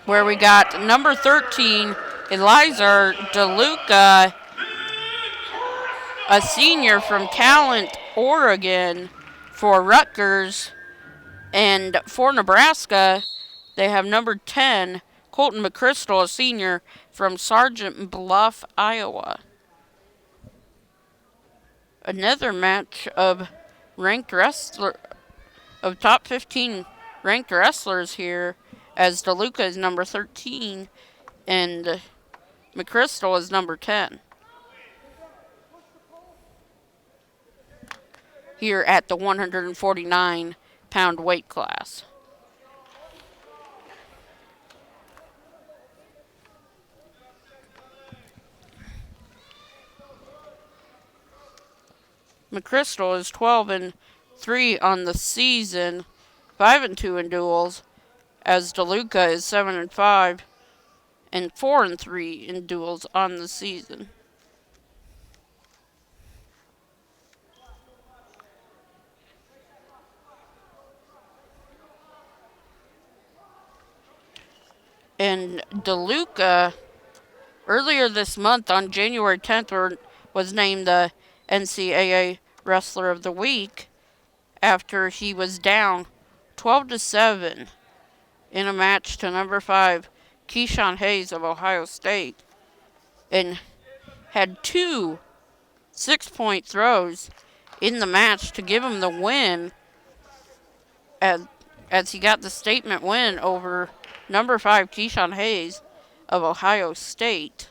where we got number 13, Eleazar DeLuca, a senior from Talent, Oregon, for Rutgers. And for Nebraska, they have number 10, Colton McCrystal, a senior from Sergeant Bluff, Iowa. Another match of top 15 ranked wrestlers here, as DeLuca is number 13 and McCrystal is number 10. Here at the 149-pound weight class. McCrystal is 12-3 on the season, 5-2 in duels, as DeLuca is 7-5 and 4-3 in duels on the season. And DeLuca, earlier this month on January 10th, was named the NCAA Wrestler of the Week after he was down 12-7 in a match to number 5, Keyshawn Hayes of Ohio State, and had 2 6-point throws in the match to give him the win, as he got the statement win over number 5, Keyshawn Hayes of Ohio State.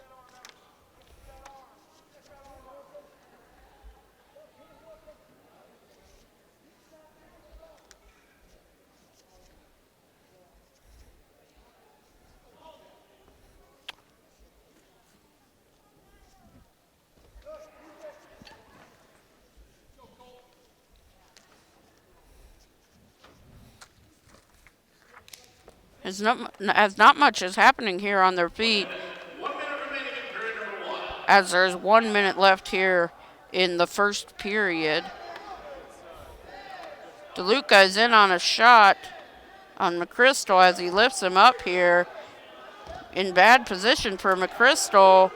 As not much is happening here on their feet, as there's 1 minute left here in the first period. DeLuca is in on a shot on McCrystal as he lifts him up here. In bad position for McCrystal,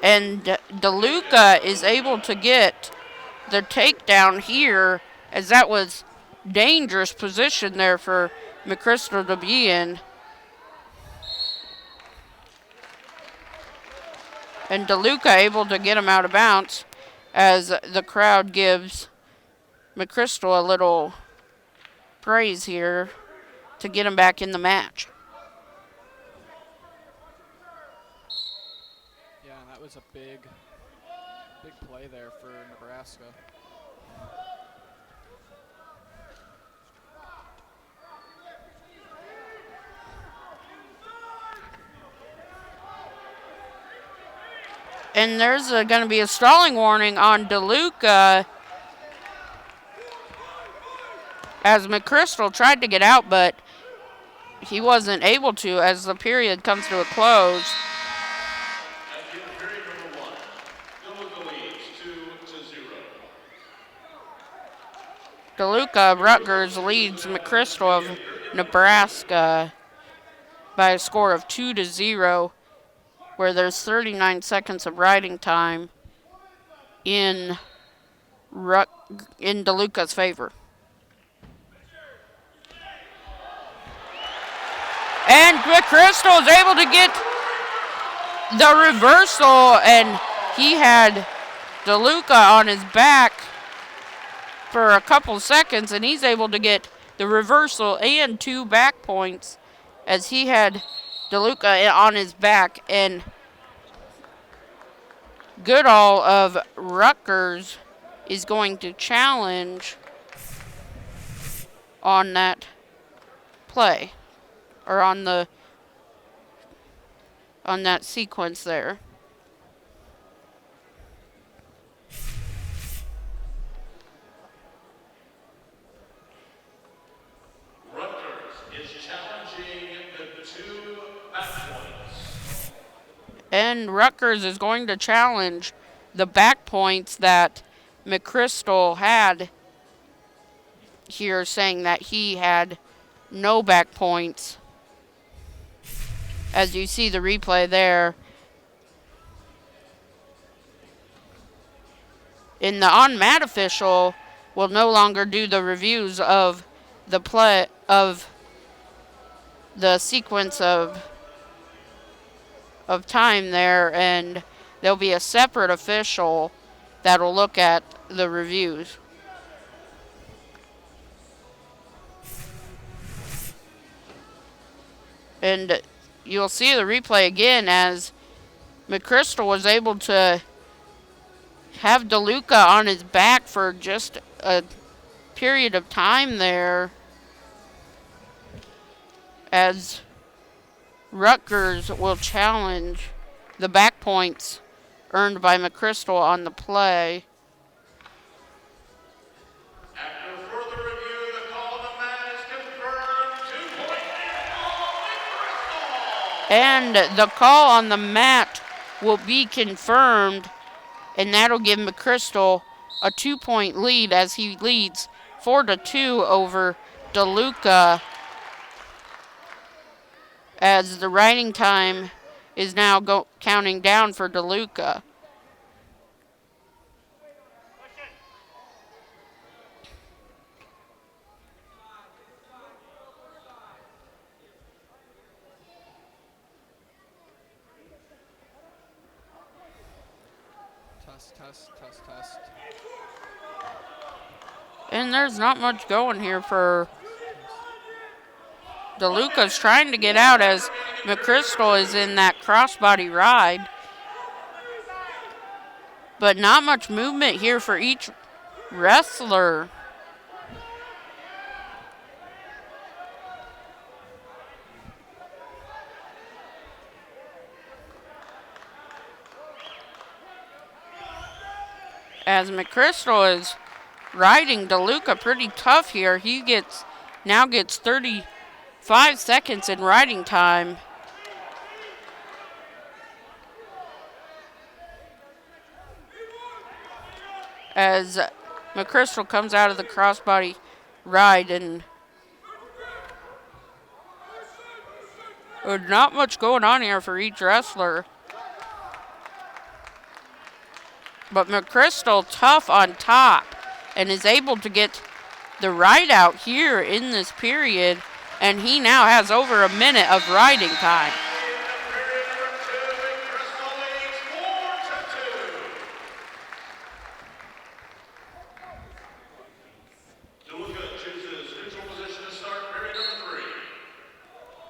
and DeLuca is able to get the takedown here, as that was dangerous position there for McCrystal to be in. And DeLuca able to get him out of bounds, as the crowd gives McCrystal a little praise here to get him back in the match. Yeah, and that was a big play there for Nebraska. And there's going to be a stalling warning on DeLuca, as McCrystal tried to get out, but he wasn't able to as the period comes to a close. DeLuca Rutgers leads McCrystal of Nebraska by a score of 2-0, where there's 39 seconds of riding time in DeLuca's favor. And McCrystal is able to get the reversal, and he had DeLuca on his back for a couple seconds, and he's able to get the reversal and 2 back points, as he had DeLuca on his back. And Goodall of Rutgers is going to challenge on that play, or on that sequence there. And Rutgers is going to challenge the back points that McCrystal had here, saying that he had no back points. as you see the replay there. And the on-mat official will no longer do the reviews of the play of the sequence of time there, and there'll be a separate official that'll look at the reviews. And you'll see the replay again as McCrystal was able to have DeLuca on his back for just a period of time there, as Rutgers will challenge the back points earned by McCrystal on the play. After further review, the call on the mat is confirmed. 2-point McCrystal. And the call on the mat will be confirmed, and that'll give McCrystal a 2-point lead as he leads 4-2 over DeLuca, as the riding time is now counting down for DeLuca. Test. And there's not much going here for DeLuca's trying to get out as McCrystal is in that crossbody ride. But not much movement here for each wrestler. As McCrystal is riding DeLuca pretty tough here. He now gets 35 seconds in riding time. As McCrystal comes out of the crossbody ride, and not much going on here for each wrestler. But McCrystal tough on top and is able to get the ride out here in this period, and he now has over a minute of riding time.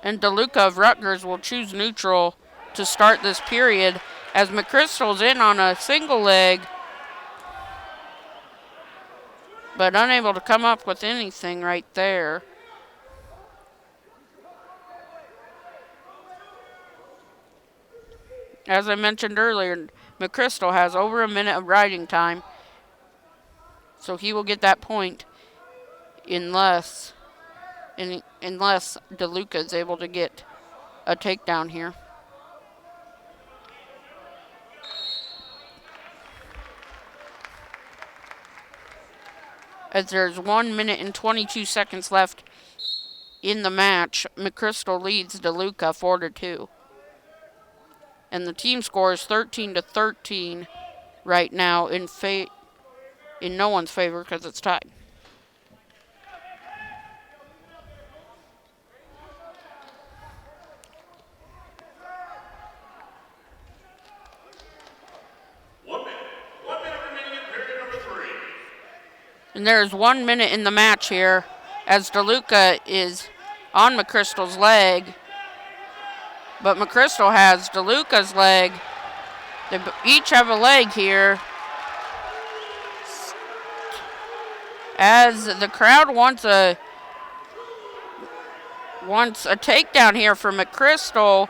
And DeLuca of Rutgers will choose neutral to start this period, as McCrystal's in on a single leg, but unable to come up with anything right there. As I mentioned earlier, McCrystal has over a minute of riding time, so he will get that point unless DeLuca is able to get a takedown here. As there's 1 minute and 22 seconds left in the match, McCrystal leads DeLuca 4-2. And the team score is 13-13 right now in no one's favor because it's tied. And there's 1 minute in the match here as DeLuca is on McCrystal's leg. But McCrystal has DeLuca's leg. They each have a leg here. As the crowd wants a takedown here for McCrystal.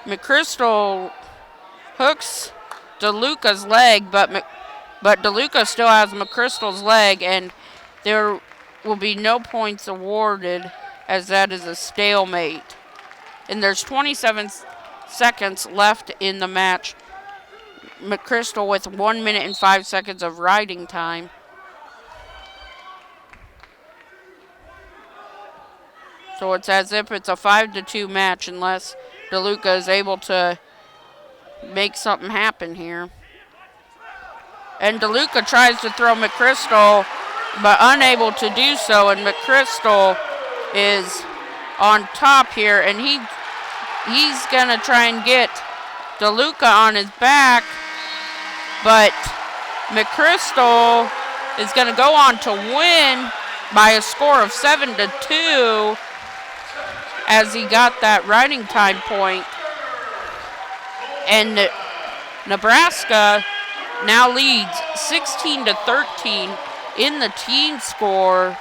McCrystal hooks DeLuca's leg, but DeLuca still has McCrystal's leg, and there will be no points awarded as that is a stalemate. And there's 27 seconds left in the match. McCrystal with 1 minute and 5 seconds of riding time. So it's as if it's a 5-2 match unless DeLuca is able to make something happen here. And DeLuca tries to throw McCrystal, but unable to do so. And McCrystal is on top here, and he's going to try and get DeLuca on his back, but McCrystal is going to go on to win by a score of 7-2 as he got that riding time point. And Nebraska now leads 16-13 in the team score.